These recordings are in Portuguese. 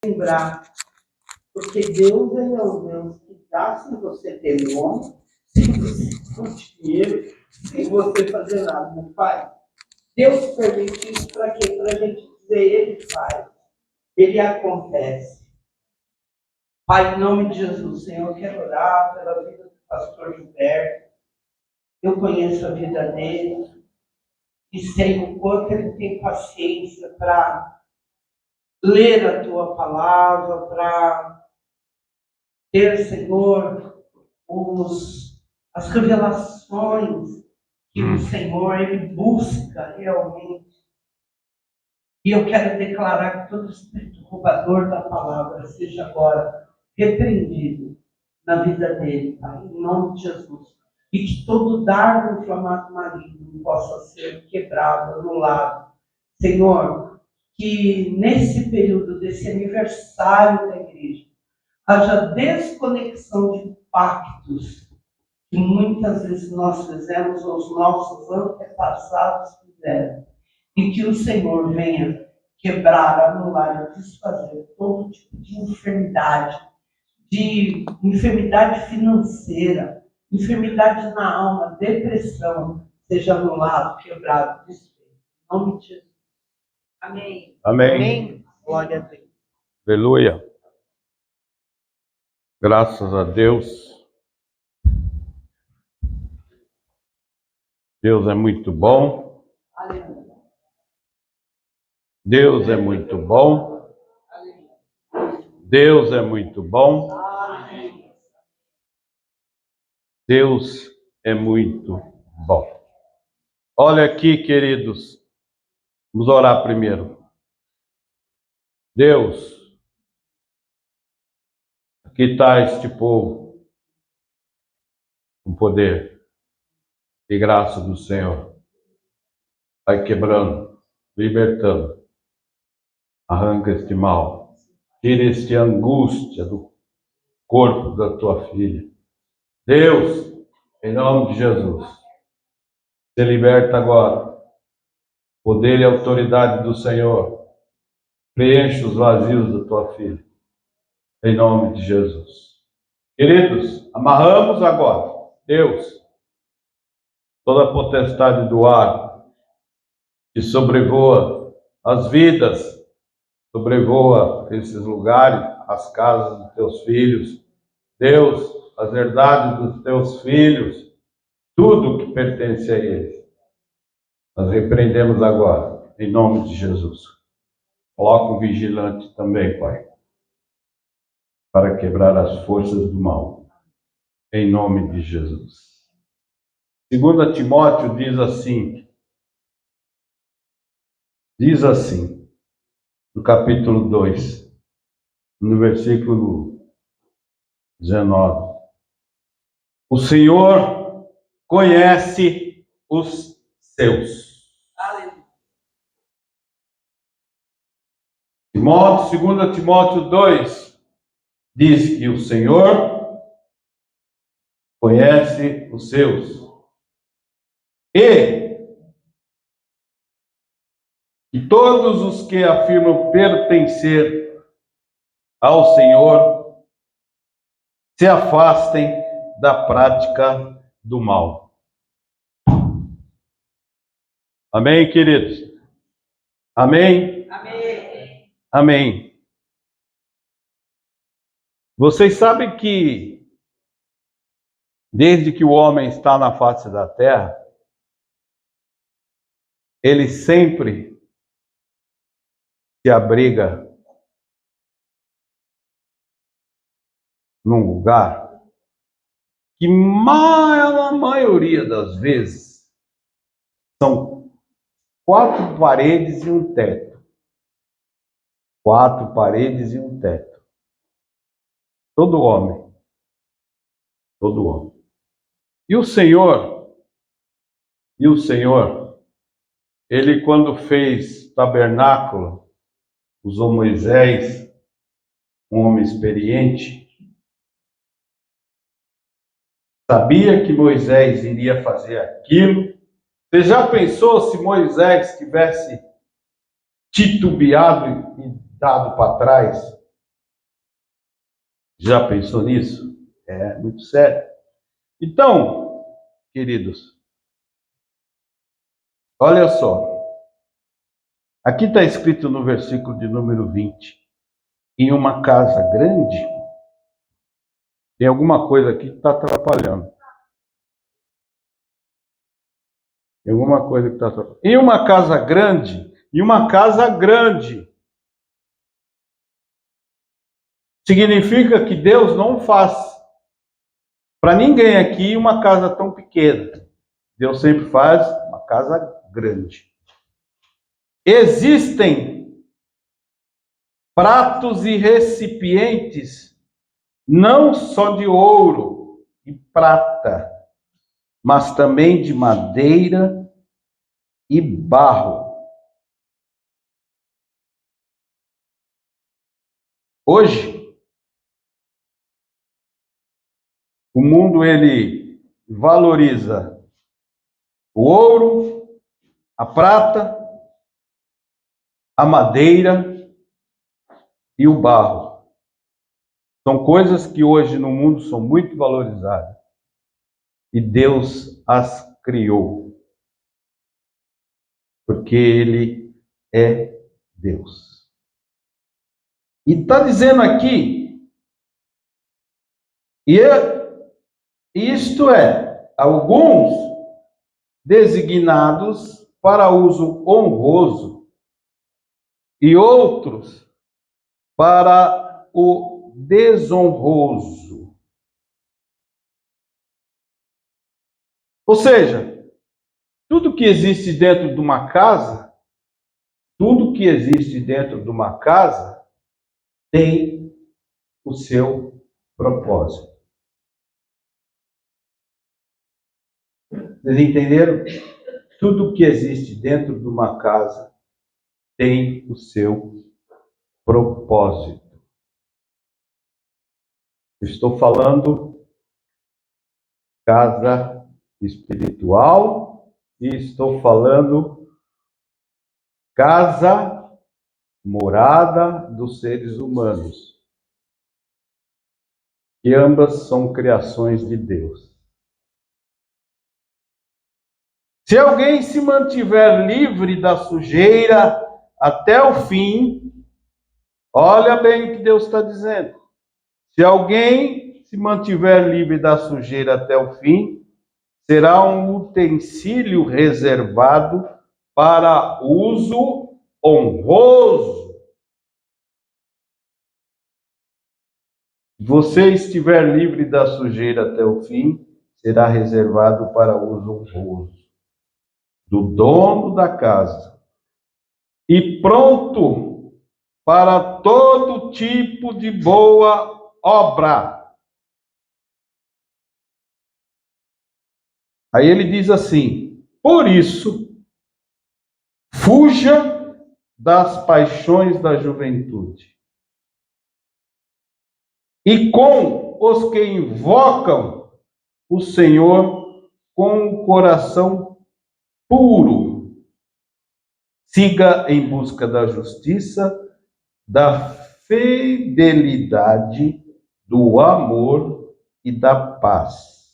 lembrar, porque Deus é o Deus que dá sem você ter nome, sem você ter dinheiro, sem você fazer nada, não faz. Deus permite isso para quê? Para a gente dizer, Ele faz, Ele acontece. Pai, em nome de Jesus, Senhor, eu quero orar pela vida do pastor Gilberto. Eu conheço a vida dele e sei o quanto ele tem paciência para ler a tua palavra, para ter, Senhor, as revelações que o Senhor ele busca realmente. E eu quero declarar que todo espírito roubador da palavra seja agora repreendido na vida dele, Pai, em nome de Jesus. E que todo dardo inflamado maligno possa ser quebrado, anulado. Senhor, que nesse período desse aniversário da igreja, haja desconexão de pactos que muitas vezes nós fizemos, ou os nossos antepassados fizeram, e que o Senhor venha quebrar, anular e desfazer todo tipo de enfermidade financeira, enfermidade na alma, depressão, seja anulado, quebrado, desfeito. Em nome de Jesus. Amém. Amém. Amém. Glória a Deus. Aleluia. Graças a Deus. Deus é muito bom. Aleluia. Deus é muito bom. Deus é muito bom. Deus é muito bom. Olha aqui, queridos. Vamos orar primeiro. Deus, aqui está este povo com poder e graça do Senhor. Vai quebrando, libertando. Arranca este mal. Tira esta angústia do corpo da tua filha. Deus, em nome de Jesus, se liberta agora. Poder e autoridade do Senhor. Preenche os vazios da tua filha. Em nome de Jesus. Queridos, amarramos agora, Deus, toda a potestade do ar que sobrevoa as vidas, sobrevoa esses lugares, as casas dos teus filhos. Deus, as verdades dos teus filhos, tudo que pertence a eles. Nós repreendemos agora, em nome de Jesus. Coloca o vigilante também, Pai, para quebrar as forças do mal, em nome de Jesus. 2 Timóteo diz assim, no capítulo 2, no versículo 19. O Senhor conhece os seus. Aleluia. 2 Timóteo 2 diz que o Senhor conhece os seus. E todos os que afirmam pertencer ao Senhor se afastem da prática do mal. Amém, queridos? Amém? Amém. Amém. Vocês sabem que, desde que o homem está na face da terra, ele sempre se abriga num lugar que, a maioria das vezes, são 4 paredes e um teto. 4 paredes e um teto. Todo homem. Todo homem. E o Senhor, ele quando fez tabernáculo, usou Moisés, um homem experiente, sabia que Moisés iria fazer aquilo. Você já pensou se Moisés tivesse titubeado e dado para trás? Já pensou nisso? É muito sério. Então, queridos, olha só. Aqui está escrito no versículo de número 20. Em uma casa grande, tem alguma coisa aqui que está atrapalhando. Tem alguma coisa que está atrapalhando. Em uma casa grande, significa que Deus não faz para ninguém aqui uma casa tão pequena. Deus sempre faz uma casa grande. Existem pratos e recipientes, não só de ouro e prata, mas também de madeira e barro. Hoje, o mundo ele valoriza o ouro, a prata, a madeira e o barro. São coisas que hoje no mundo são muito valorizadas. E Deus as criou. Porque Ele é Deus. E está dizendo aqui, isto é, alguns designados para uso honroso e outros para o desonroso. Ou seja, tudo que existe dentro de uma casa, tem o seu propósito. Vocês entenderam? Tudo que existe dentro de uma casa tem o seu propósito. Estou falando casa espiritual e estou falando casa, morada dos seres humanos. E ambas são criações de Deus. Se alguém se mantiver livre da sujeira até o fim, olha bem o que Deus está dizendo. Se alguém se mantiver livre da sujeira até o fim, será um utensílio reservado para uso honroso. Se você estiver livre da sujeira até o fim, será reservado para uso honroso do dono da casa e pronto para todo tipo de boa obra. Aí ele diz assim: por isso, fuja das paixões da juventude e com os que invocam o Senhor com o coração puro. Siga em busca da justiça, da fidelidade, do amor e da paz.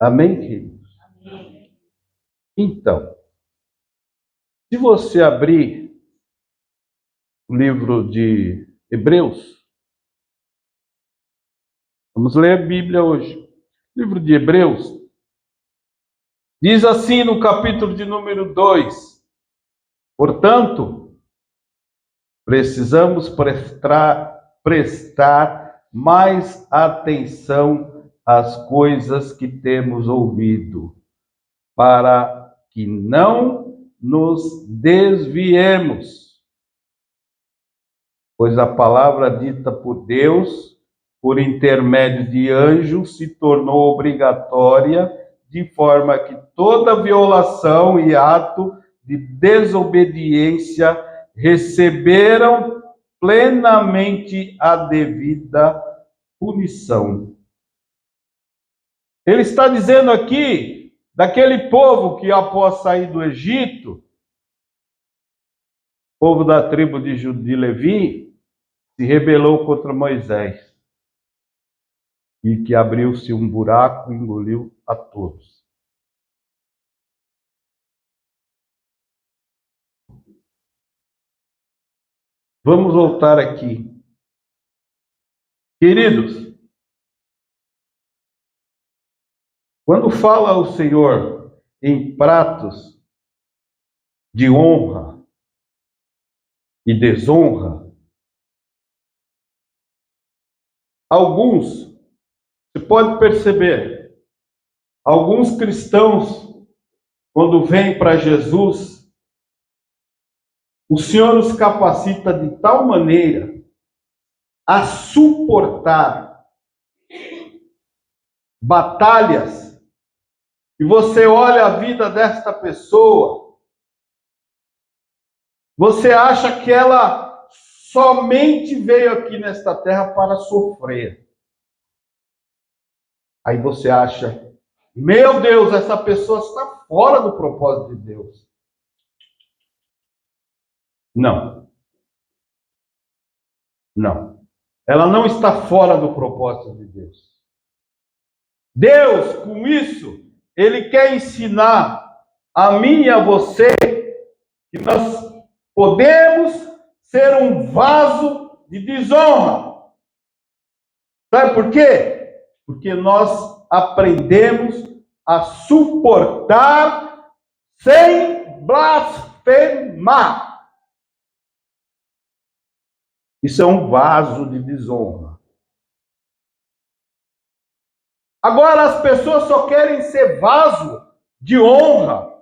Amém, queridos? Amém. Então, se você abrir o livro de Hebreus, vamos ler a Bíblia hoje. O livro de Hebreus diz assim no capítulo de número 2: portanto, precisamos prestar mais atenção às coisas que temos ouvido, para que não nos desviemos. Pois a palavra dita por Deus, por intermédio de anjos, se tornou obrigatória, de forma que toda violação e ato de desobediência receberam plenamente a devida punição. Ele está dizendo aqui daquele povo que, após sair do Egito, povo da tribo de Levi, se rebelou contra Moisés e que abriu-se um buraco e engoliu a todos. Vamos voltar aqui. Queridos, quando fala o Senhor em pratos de honra e desonra, alguns, você pode perceber, alguns cristãos, quando vêm para Jesus, o Senhor os capacita de tal maneira a suportar batalhas, e você olha a vida desta pessoa, você acha que ela somente veio aqui nesta terra para sofrer. Aí você acha, meu Deus, essa pessoa está fora do propósito de Deus. Não. Não. Ela não está fora do propósito de Deus. Deus, com isso, Ele quer ensinar a mim e a você que nós podemos ser um vaso de desonra. Sabe por quê? Porque nós aprendemos a suportar sem blasfemar. Isso é um vaso de desonra. Agora as pessoas só querem ser vaso de honra.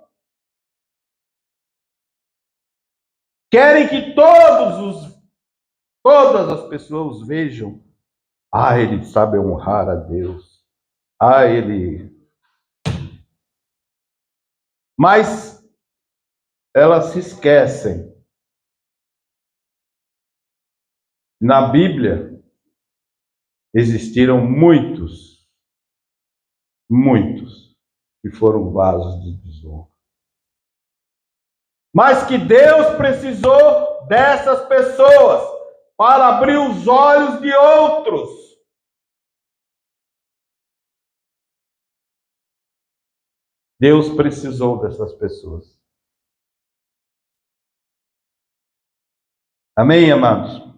Querem que todas as pessoas vejam. Ah, ele sabe honrar a Deus. Ah, ele... Mas elas se esquecem. Na Bíblia existiram muitos que foram vasos de desonra. Mas que Deus precisou dessas pessoas para abrir os olhos de outros. Deus precisou dessas pessoas. Amém, amados?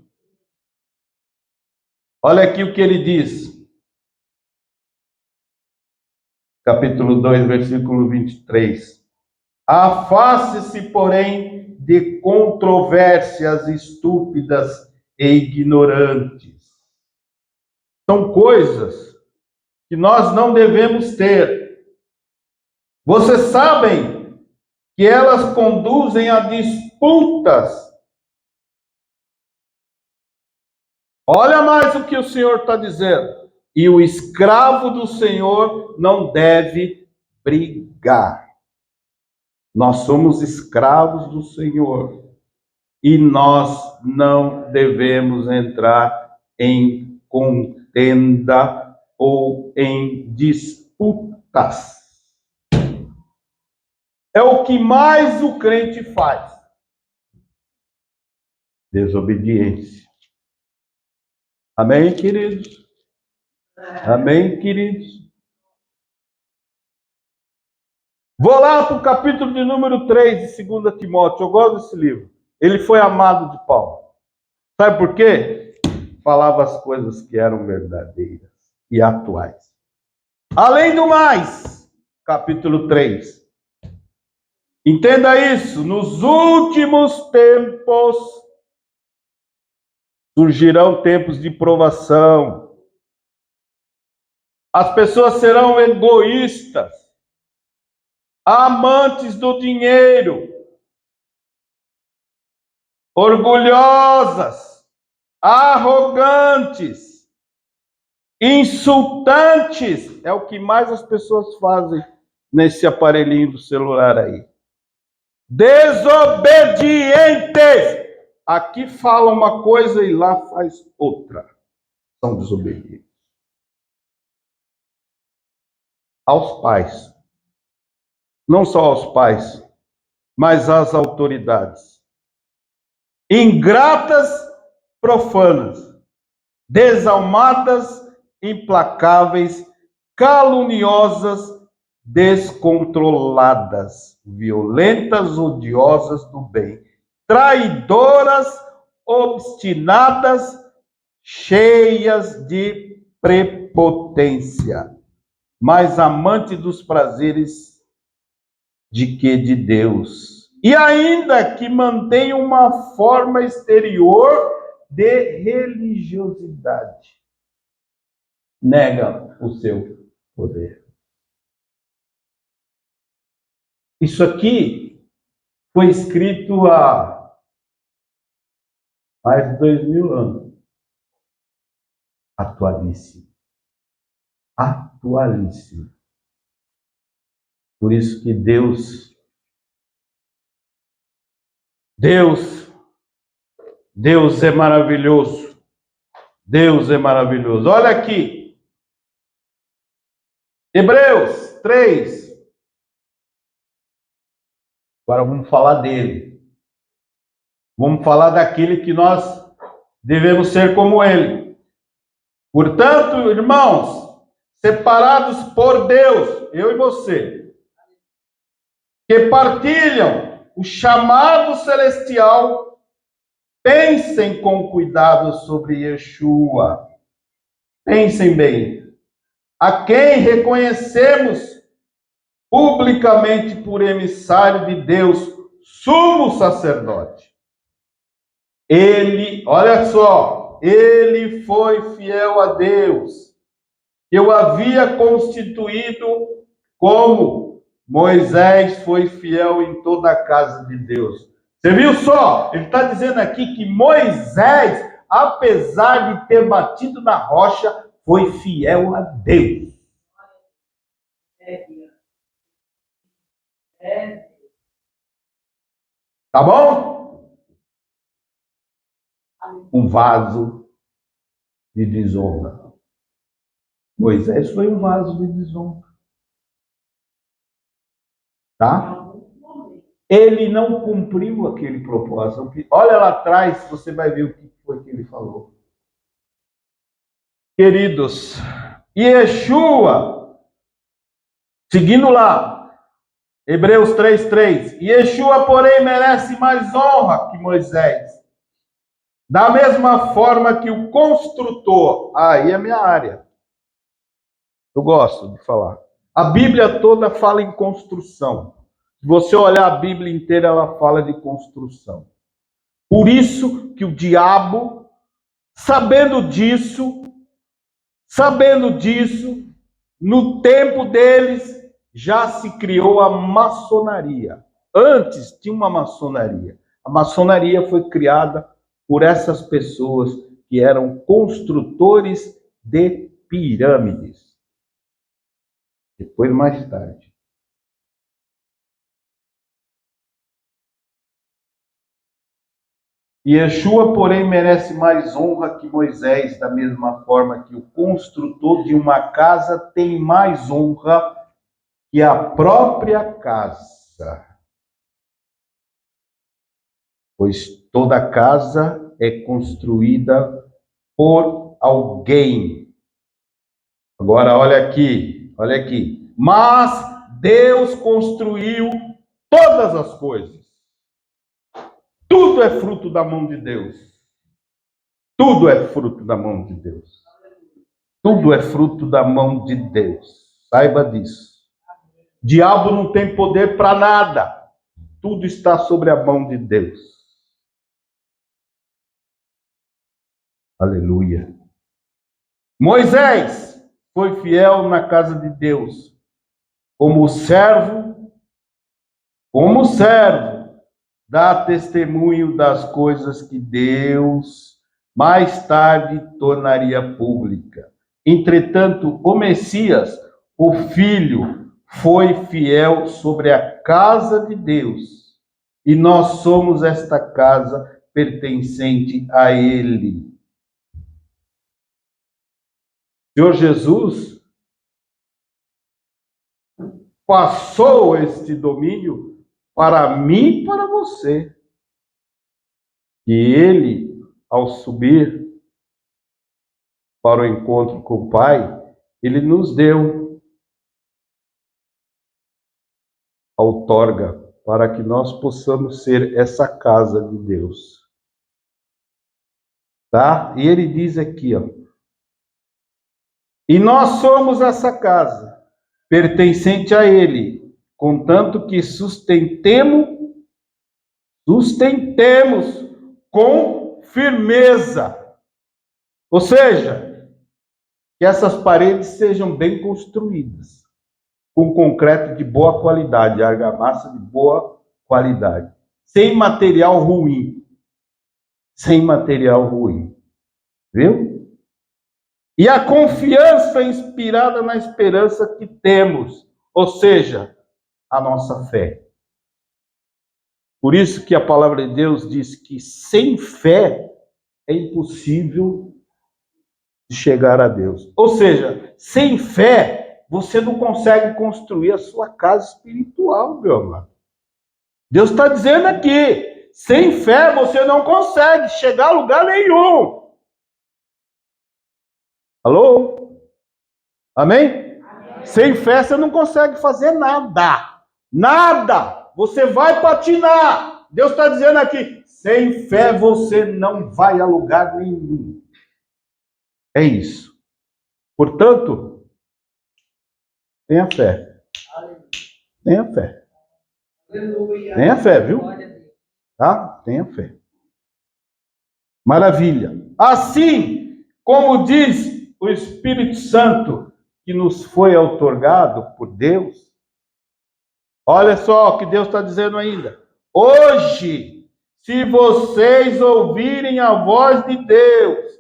Olha aqui o que ele diz. Capítulo 2, versículo 23. Afaste-se, porém, de controvérsias estúpidas e ignorantes. São coisas que nós não devemos ter. Vocês sabem que elas conduzem a disputas. Olha mais o que o Senhor está dizendo. E o escravo do Senhor não deve brigar. Nós somos escravos do Senhor. E nós não devemos entrar em contenda ou em disputas. É o que mais o crente faz. Desobediência. Amém, queridos? Amém, queridos? Vou lá para o capítulo de número 3 de 2 Timóteo. Eu gosto desse livro. Ele foi amado de Paulo. Sabe por quê? Falava as coisas que eram verdadeiras e atuais. Além do mais, capítulo 3. Entenda isso. Nos últimos tempos surgirão tempos de provação. As pessoas serão egoístas, amantes do dinheiro, orgulhosas, arrogantes, insultantes. É o que mais as pessoas fazem nesse aparelhinho do celular aí. Desobedientes. Aqui fala uma coisa e lá faz outra. São desobedientes. Aos pais. Não só aos pais, mas às autoridades. Ingratas profanas, desalmadas, implacáveis, caluniosas, descontroladas, violentas, odiosas do bem, traidoras, obstinadas, cheias de prepotência, mais amante dos prazeres de Deus, e ainda que mantém uma forma exterior de religiosidade, nega o seu poder. Isso aqui foi escrito há mais de 2000 anos. Atualíssimo. Atualíssimo. Por isso que Deus é maravilhoso. Deus é maravilhoso. Olha aqui. Hebreus 3. Agora vamos falar dele. Vamos falar daquele que nós devemos ser como ele. Portanto, irmãos, separados por Deus, eu e você, que partilham o chamado celestial, pensem com cuidado sobre Yeshua. Pensem bem. A quem reconhecemos publicamente por emissário de Deus, sumo sacerdote. Ele, olha só, ele foi fiel a Deus, que o havia constituído, como Moisés foi fiel em toda a casa de Deus. Você viu só? Ele está dizendo aqui que Moisés, apesar de ter batido na rocha, foi fiel a Deus. Tá bom? Um vaso de desonra. Moisés foi um vaso de desonra. Tá? Ele não cumpriu aquele propósito. Olha lá atrás, você vai ver o que foi que ele falou. Queridos, Yeshua, seguindo lá, Hebreus 3:3. Yeshua, porém, merece mais honra que Moisés. Da mesma forma que o construtor. Aí é a minha área. Eu gosto de falar. A Bíblia toda fala em construção. Se você olhar a Bíblia inteira, ela fala de construção. Por isso que o diabo, sabendo disso, no tempo deles, já se criou a maçonaria. Antes tinha uma maçonaria. A maçonaria foi criada por essas pessoas que eram construtores de pirâmides. Depois, mais tarde. Yeshua, porém, merece mais honra que Moisés, da mesma forma que o construtor de uma casa tem mais honra que a própria casa. Pois toda casa é construída por alguém. Agora, olha aqui. Mas Deus construiu todas as coisas. Tudo é fruto da mão de Deus. Tudo é fruto da mão de Deus. Tudo é fruto da mão de Deus. Saiba disso. Diabo não tem poder para nada. Tudo está sobre a mão de Deus. Aleluia. Moisés foi fiel na casa de Deus, como servo, dá testemunho das coisas que Deus mais tarde tornaria pública. Entretanto, o Messias, o Filho, foi fiel sobre a casa de Deus, e nós somos esta casa pertencente a Ele. Senhor Jesus passou este domínio para mim e para você. E Ele, ao subir para o encontro com o Pai, Ele nos deu a outorga para que nós possamos ser essa casa de Deus. Tá? E Ele diz aqui, ó. E nós somos essa casa, pertencente a Ele, contanto que sustentemos com firmeza. Ou seja, que essas paredes sejam bem construídas, com concreto de boa qualidade, argamassa de boa qualidade, sem material ruim. Sem material ruim. Viu? E a confiança inspirada na esperança que temos, ou seja, a nossa fé. Por isso que a palavra de Deus diz que sem fé é impossível chegar a Deus. Ou seja, sem fé você não consegue construir a sua casa espiritual, meu amado. Deus está dizendo aqui, sem fé você não consegue chegar a lugar nenhum. Alô? Amém? Amém? Sem fé você não consegue fazer nada. Nada. Você vai patinar. Deus está dizendo aqui, sem fé você não vai a lugar nenhum. É isso. Portanto, tenha fé. Tenha fé. Tenha fé, viu? Tá? Tenha fé. Maravilha. Assim, como diz o Espírito Santo que nos foi outorgado por Deus, olha só o que Deus está dizendo ainda. Hoje, se vocês ouvirem a voz de Deus,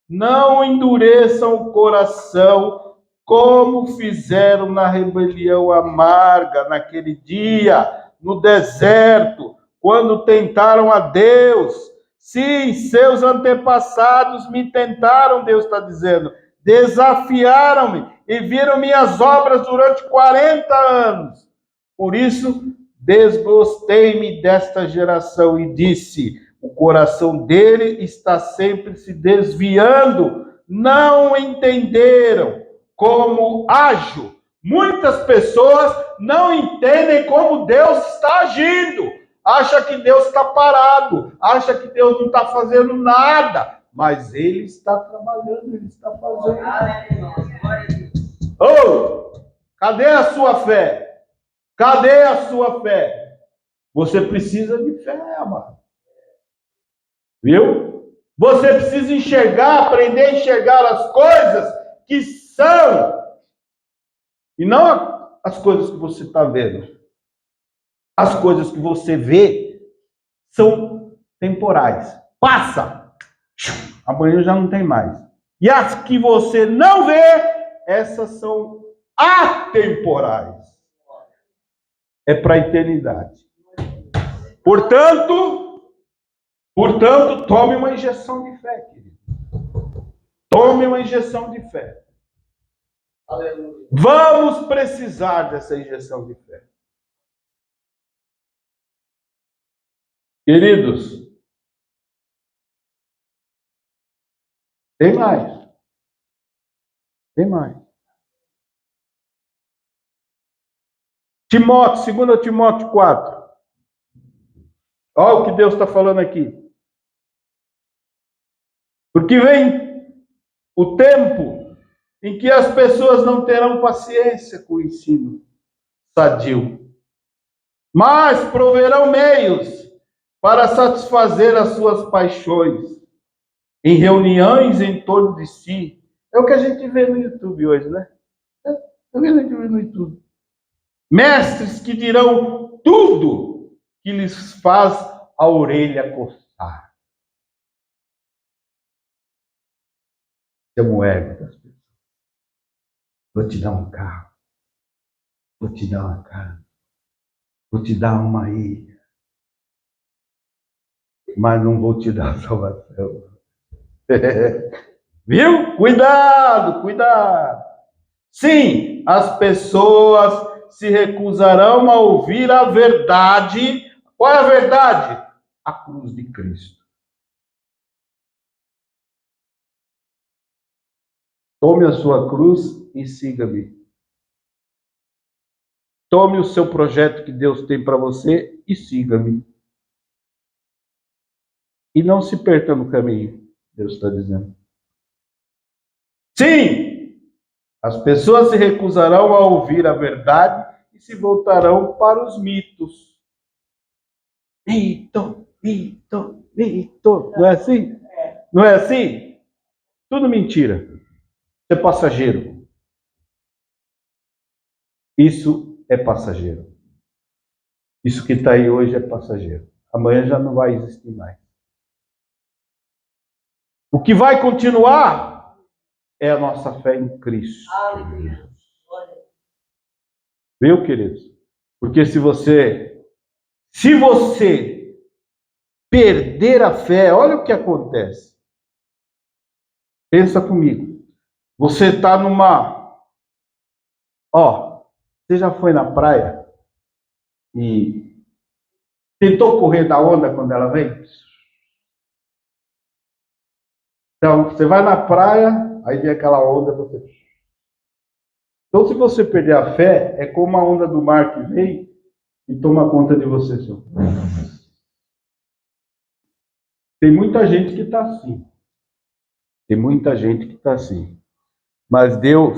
não endureçam o coração, como fizeram na rebelião amarga naquele dia, no deserto, quando tentaram a Deus. Sim, seus antepassados me tentaram, Deus está dizendo, desafiaram-me e viram minhas obras durante 40 anos. Por isso, desgostei-me desta geração e disse, o coração dele está sempre se desviando, não entenderam como ajo. Muitas pessoas não entendem como Deus está agindo. Acha que Deus está parado, acha que Deus não está fazendo nada, mas Ele está trabalhando, Ele está fazendo. Oh, cadê a sua fé? Cadê a sua fé? Você precisa de fé, amado. Viu? Você precisa enxergar, aprender a enxergar as coisas que são, e não as coisas que você está vendo. As coisas que você vê são temporais. Passa. Amanhã já não tem mais. E as que você não vê, essas são atemporais. É para a eternidade. Portanto, tome uma injeção de fé, querido. Tome uma injeção de fé. Aleluia. Vamos precisar dessa injeção de fé. Queridos, tem mais. Tem mais. Timóteo, 2 Timóteo 4. Olha o que Deus está falando aqui. Porque vem o tempo em que as pessoas não terão paciência com o ensino sadio, mas proverão meios para satisfazer as suas paixões em reuniões em torno de si. É o que a gente vê no YouTube hoje, né? É o que a gente vê no YouTube. Mestres que dirão tudo que lhes faz a orelha coçar. Chama o ego das pessoas. Vou te dar um carro. Vou te dar uma casa. Vou te dar uma ilha. Mas não vou te dar salvação. Viu? Cuidado, cuidado. Sim, as pessoas se recusarão a ouvir a verdade. Qual é a verdade? A cruz de Cristo. Tome a sua cruz e siga-me. Tome o seu projeto que Deus tem para você e siga-me. E não se perca no caminho, Deus está dizendo. Sim, as pessoas se recusarão a ouvir a verdade e se voltarão para os mitos. Mito, mito, mito. Não é assim? Não é assim? Tudo mentira. Isso é passageiro. Isso é passageiro. Isso que está aí hoje é passageiro. Amanhã já não vai existir mais. O que vai continuar é a nossa fé em Cristo. Aleluia. Viu, queridos? Porque se você perder a fé, olha o que acontece. Pensa comigo. Você está você já foi na praia e tentou correr da onda quando ela vem? Então, você vai na praia, aí vem aquela onda, você... Então, se você perder a fé, é como a onda do mar que vem e toma conta de você. Senhor. Tem muita gente que está assim. Tem muita gente que está assim. Mas Deus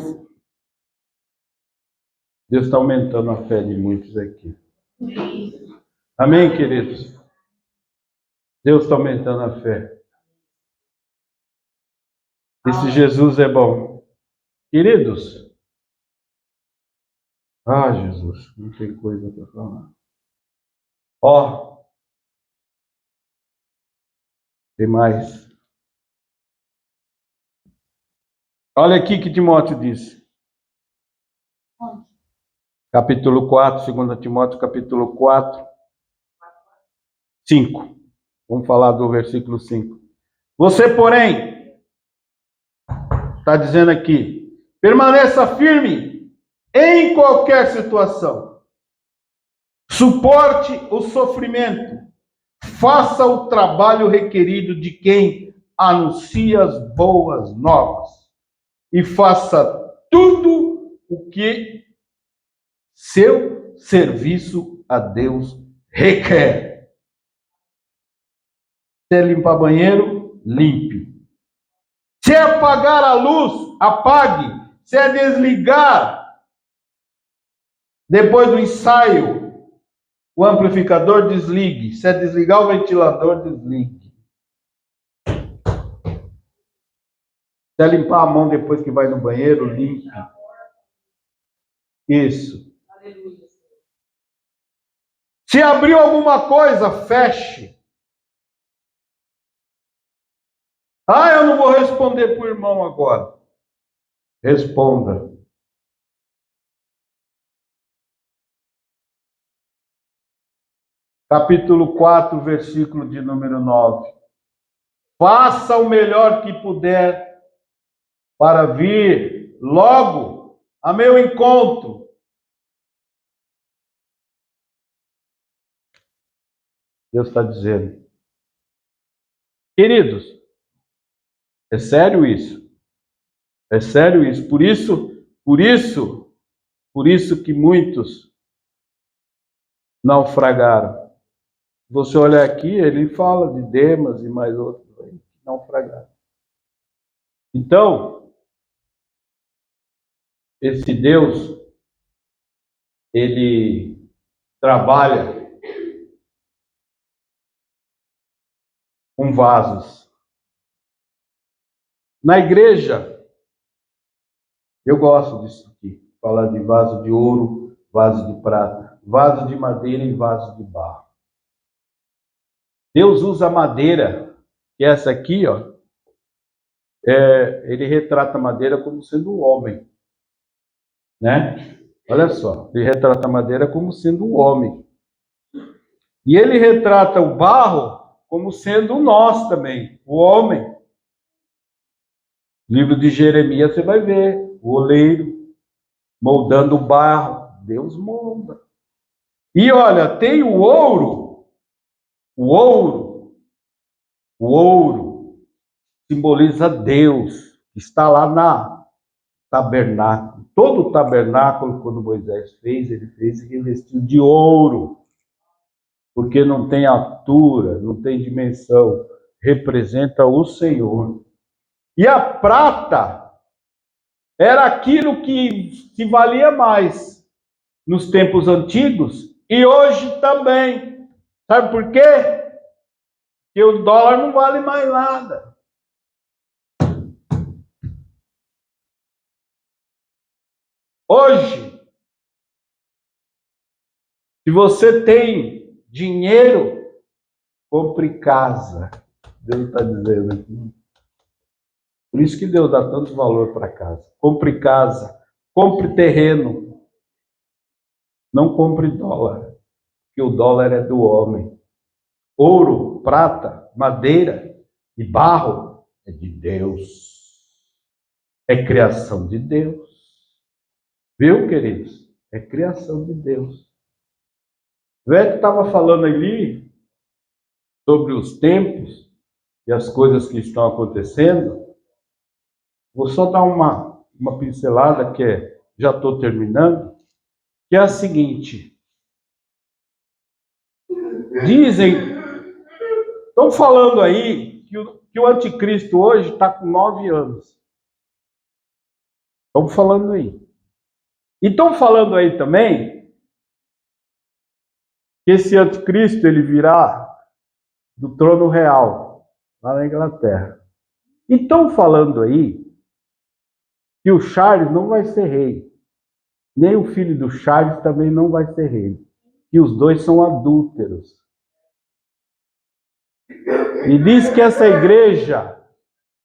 está aumentando a fé de muitos aqui. Amém, queridos? Deus está aumentando a fé. Esse Jesus é bom. Queridos, Jesus, não tem coisa para falar. Tem mais. Olha aqui que Timóteo disse. Capítulo 4, 2 Timóteo, capítulo 4, 5. Vamos falar do versículo 5. Você, porém, está dizendo aqui, permaneça firme em qualquer situação. Suporte o sofrimento. Faça o trabalho requerido de quem anuncia as boas novas. E faça tudo o que seu serviço a Deus requer. Se é limpar banheiro, limpe. Se é apagar a luz, apague. Se é desligar, depois do ensaio, o amplificador, desligue. Se é desligar o ventilador, desligue. Se é limpar a mão depois que vai no banheiro, limpe. Isso. Se abriu alguma coisa, feche. Eu não vou responder para o irmão agora. Responda. Capítulo 4, versículo de número 9. Faça o melhor que puder para vir logo a meu encontro. Deus está dizendo. Queridos, é sério isso. É sério isso. Por isso que muitos naufragaram. Você olha aqui, ele fala de Demas e mais outros que naufragaram. Então, esse Deus, ele trabalha com vasos. Na igreja, eu gosto disso aqui, falar de vaso de ouro, vaso de prata, vaso de madeira e vaso de barro. Deus usa madeira, que é essa aqui, ele retrata a madeira como sendo o homem, né? Olha só, ele retrata a madeira como sendo o homem. E ele retrata o barro como sendo nós também, o homem. Livro de Jeremias você vai ver, o oleiro moldando o barro. Deus molda. E olha, tem o ouro. O ouro simboliza Deus, que está lá tabernáculo. Todo o tabernáculo, quando Moisés fez, ele fez e revestiu de ouro, porque não tem altura, não tem dimensão, representa o Senhor. E a prata era aquilo que se valia mais nos tempos antigos e hoje também. Sabe por quê? Porque o dólar não vale mais nada. Hoje, se você tem dinheiro, compre casa. Deus está dizendo aqui. Por isso que Deus dá tanto valor para casa. Compre casa, compre terreno. Não compre dólar, porque o dólar é do homem. Ouro, prata, madeira e barro é de Deus. É criação de Deus. Viu, queridos? É criação de Deus. O Beto estava falando ali sobre os tempos e as coisas que estão acontecendo. Vou só dar uma pincelada, já estou terminando, que é a seguinte. Estão falando aí que o anticristo hoje está com 9 anos. Estão falando aí. E estão falando aí também que esse anticristo ele virá do trono real, lá na Inglaterra. E estão falando aí que o Charles não vai ser rei. Nem o filho do Charles também não vai ser rei. E os dois são adúlteros. E diz que essa igreja,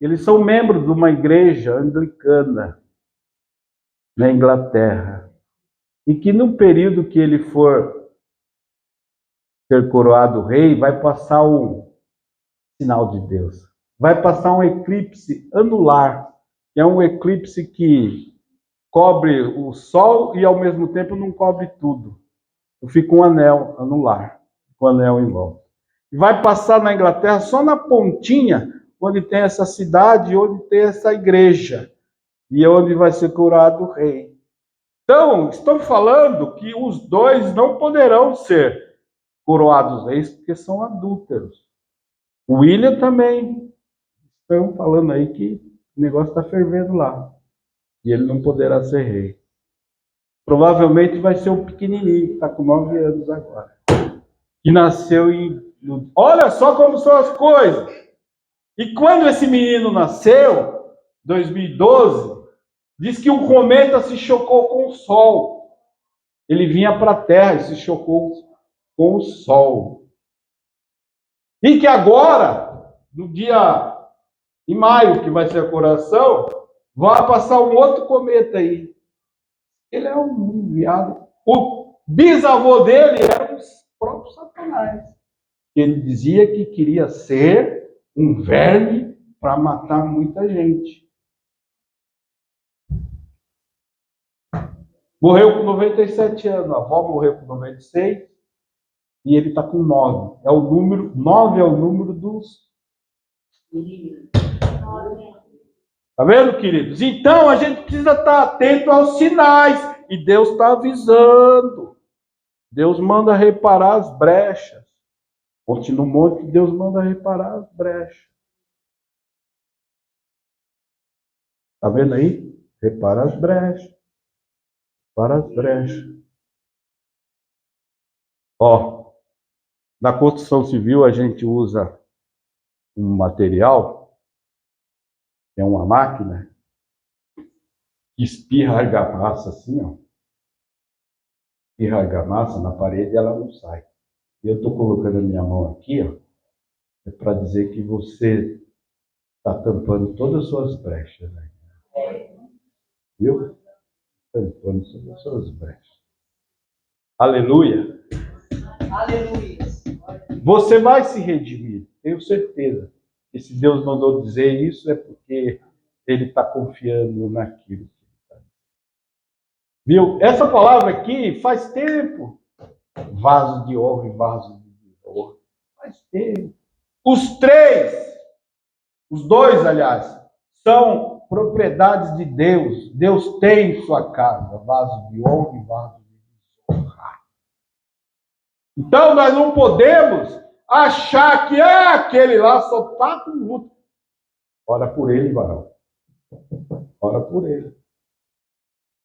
eles são membros de uma igreja anglicana na Inglaterra. E que no período que ele for ser coroado rei, vai passar um sinal de Deus. Vai passar um eclipse anular, que é um eclipse que cobre o sol e ao mesmo tempo não cobre tudo. Fica um anel anular, um anel em volta. E vai passar na Inglaterra só na pontinha, onde tem essa cidade, onde tem essa igreja, e onde vai ser coroado o rei. Então, estão falando que os dois não poderão ser coroados reis, porque são adúlteros. O William também. Estão falando aí que o negócio está fervendo lá. E ele não poderá ser rei. Provavelmente vai ser um pequenininho, que está com 9 anos agora. Que nasceu Olha só como são as coisas. E quando esse menino nasceu, 2012, diz que um cometa se chocou com o Sol. Ele vinha para a Terra e se chocou com o Sol. E que agora, em maio, que vai ser a coroação, vai passar um outro cometa aí. Ele é um enviado. O bisavô dele era o próprio Satanás. Ele dizia que queria ser um verme para matar muita gente. Morreu com 97 anos. A avó morreu com 96 e ele está com 9. 9 é o número dos... Tá vendo, queridos? Então, a gente precisa estar atento aos sinais. E Deus está avisando. Deus manda reparar as brechas. Ponte no monte, Deus manda reparar as brechas. Tá vendo aí? Repara as brechas. Repara as brechas. Ó, na construção civil a gente usa um material, que é uma máquina, que espirra argamassa assim, ó. Espirra argamassa na parede e ela não sai. E eu estou colocando a minha mão aqui, ó, é para dizer que você está tampando todas as suas brechas. Né? Viu? Tampando todas as suas brechas. Aleluia! Aleluia. Você vai se redimir, tenho certeza. E se Deus mandou dizer isso, é porque Ele está confiando naquilo. Viu? Essa palavra aqui faz tempo. Vaso de honra e vaso de desonra. Faz tempo. Os dois, aliás, são propriedades de Deus. Deus tem em sua casa vaso de honra e vaso de desonra. Então nós não podemos achar que aquele lá só está com luta. Ora por ele, varão. Ora por ele.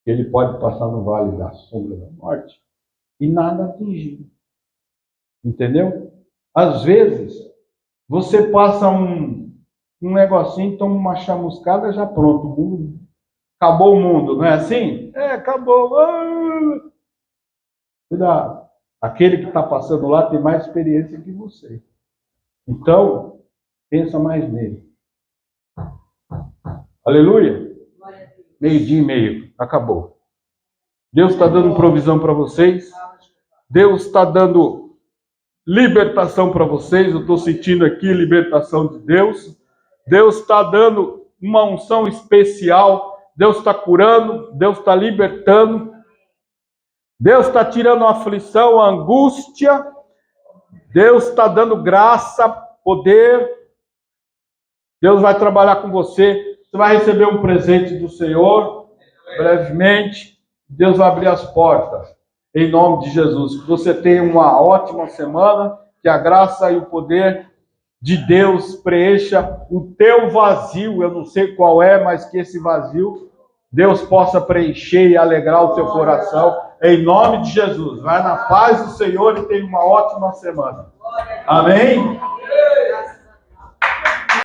Ele pode passar no vale da sombra da morte e nada atingir. Entendeu? Às vezes, você passa um negocinho, toma uma chamuscada, já pronto. O mundo, acabou o mundo, não é assim? Acabou. Cuidado. Aquele que está passando lá tem mais experiência que você. Então, pensa mais nele. Aleluia. 12:30. Acabou. Deus está dando provisão para vocês. Deus está dando libertação para vocês. Eu estou sentindo aqui libertação de Deus. Deus está dando uma unção especial. Deus está curando. Deus está libertando. Deus está tirando a aflição, a angústia. Deus está dando graça, poder. Deus vai trabalhar com você. Você vai receber um presente do Senhor, brevemente. Deus vai abrir as portas, em nome de Jesus. Que você tenha uma ótima semana, que a graça e o poder de Deus preencha o teu vazio. Eu não sei qual é, mas que esse vazio Deus possa preencher e alegrar o teu coração, em nome de Jesus. Vai na paz do Senhor e tenha uma ótima semana. Amém?